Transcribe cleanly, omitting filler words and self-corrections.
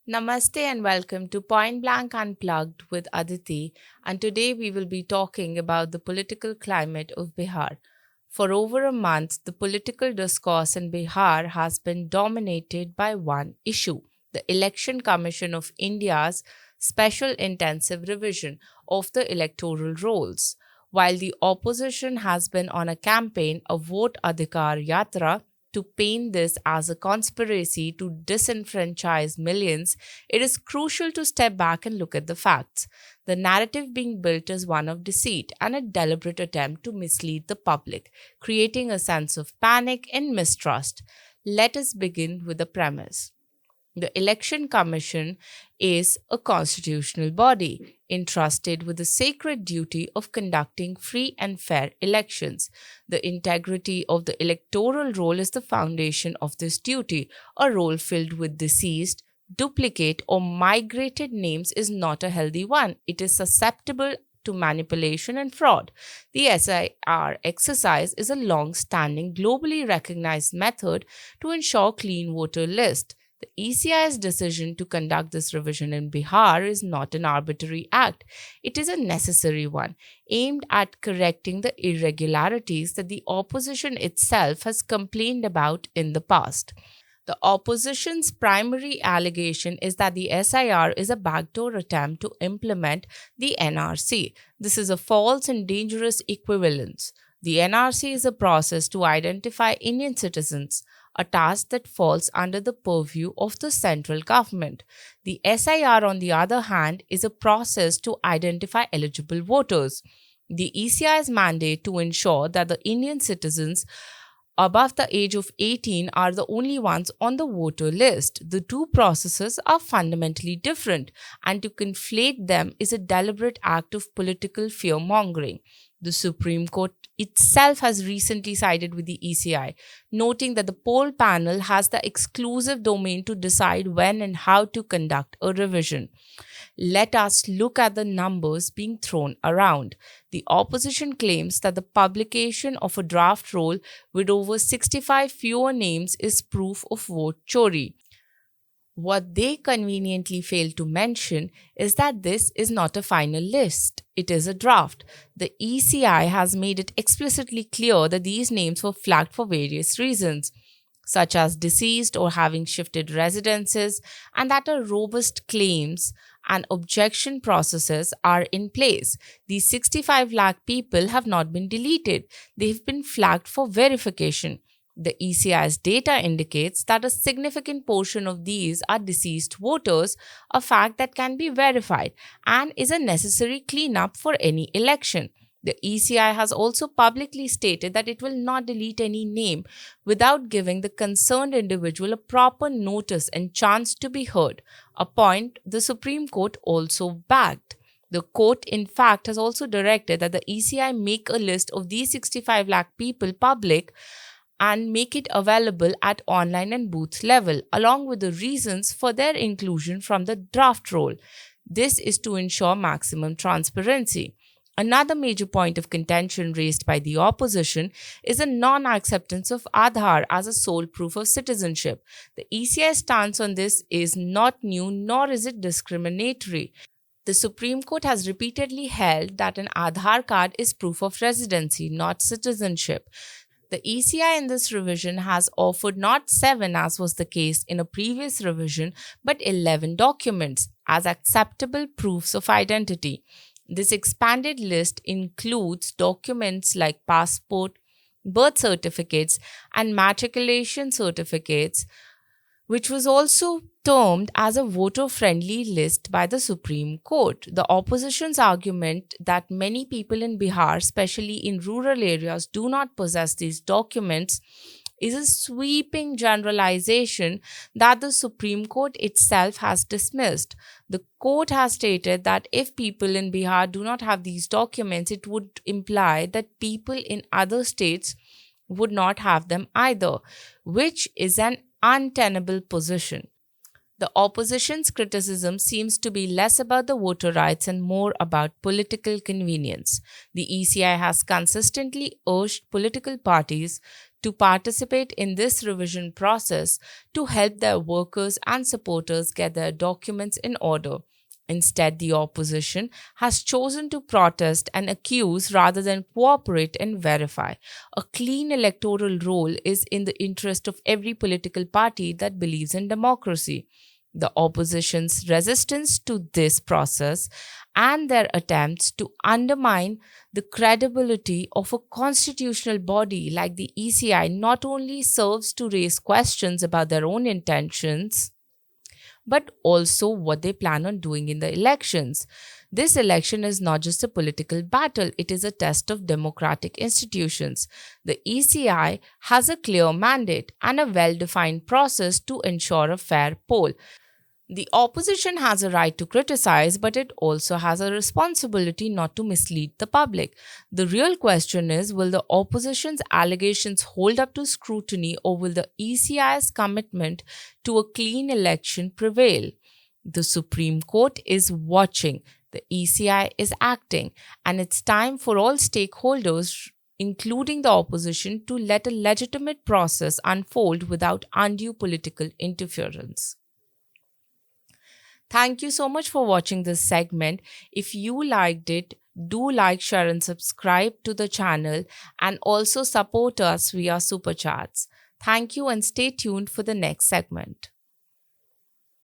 Namaste and welcome to Point Blank Unplugged with Aditi. And today we will be talking about the political climate of Bihar. For over a month, the political discourse in Bihar has been dominated by one issue: the Election Commission of India's special intensive revision of the electoral rolls. While the opposition has been on a campaign, a vote Adhikar Yatra, to paint this as a conspiracy to disenfranchise millions, it is crucial to step back and look at the facts. The narrative being built is one of deceit and a deliberate attempt to mislead the public, creating a sense of panic and mistrust. Let us begin with the premise. The Election Commission is a constitutional body entrusted with the sacred duty of conducting free and fair elections. The integrity of the electoral roll is the foundation of this duty. A roll filled with deceased, duplicate, or migrated names is not a healthy one. It is susceptible to manipulation and fraud. The SIR exercise is a long standing, globally recognized method to ensure clean voter list. The ECI's decision to conduct this revision in Bihar is not an arbitrary act. It is a necessary one, aimed at correcting the irregularities that the opposition itself has complained about in the past. The opposition's primary allegation is that the SIR is a backdoor attempt to implement the NRC. This is a false and dangerous equivalence. The NRC is a process to identify Indian citizens, a task that falls under the purview of the central government. The SIR, on the other hand, is a process to identify eligible voters. The ECI's mandate to ensure that the Indian citizens above the age of 18 are the only ones on the voter list. The two processes are fundamentally different, and to conflate them is a deliberate act of political fear mongering. The Supreme Court itself has recently sided with the ECI, noting that the poll panel has the exclusive domain to decide when and how to conduct a revision. Let us look at the numbers being thrown around. The opposition claims that the publication of a draft roll with over 65 fewer names is proof of vote chori. What they conveniently fail to mention is that this is not a final list, it is a draft. The ECI has made it explicitly clear that these names were flagged for various reasons, such as deceased or having shifted residences, and that a robust claims and objection processes are in place. These 65 lakh people have not been deleted, they have been flagged for verification. The ECI's data indicates that a significant portion of these are deceased voters, a fact that can be verified and is a necessary cleanup for any election. The ECI has also publicly stated that it will not delete any name without giving the concerned individual a proper notice and chance to be heard, a point the Supreme Court also backed. The court, in fact, has also directed that the ECI make a list of these 65 lakh people public and make it available at online and booth level, along with the reasons for their inclusion from the draft roll. This is to ensure maximum transparency. Another major point of contention raised by the opposition is the non acceptance of Aadhaar as a sole proof of citizenship. The ECI stance on this is not new nor is it discriminatory. The Supreme Court has repeatedly held that an Aadhaar card is proof of residency, not citizenship. The ECI in this revision has offered not 7, as was the case in a previous revision, but 11 documents as acceptable proofs of identity. This expanded list includes documents like passport, birth certificates, and matriculation certificates, which was also termed as a voter-friendly list by the Supreme Court. The opposition's argument that many people in Bihar, especially in rural areas, do not possess these documents is a sweeping generalization that the Supreme Court itself has dismissed. The court has stated that if people in Bihar do not have these documents, it would imply that people in other states would not have them either, which is an untenable position. The opposition's criticism seems to be less about the voter rights and more about political convenience. The ECI has consistently urged political parties to participate in this revision process to help their workers and supporters get their documents in order. Instead, the opposition has chosen to protest and accuse rather than cooperate and verify. A clean electoral roll is in the interest of every political party that believes in democracy. The opposition's resistance to this process and their attempts to undermine the credibility of a constitutional body like the ECI not only serves to raise questions about their own intentions but also what they plan on doing in the elections. This election is not just a political battle, it is a test of democratic institutions. The ECI has a clear mandate and a well defined process to ensure a fair poll. The opposition has a right to criticize, but it also has a responsibility not to mislead the public. The real question is, will the opposition's allegations hold up to scrutiny, or will the ECI's commitment to a clean election prevail? The Supreme Court is watching, the ECI is acting, and it's time for all stakeholders, including the opposition, to let a legitimate process unfold without undue political interference. Thank you so much for watching this segment. If you liked it, do like, share, and subscribe to the channel, and also support us via super chats. Thank you and stay tuned for the next segment.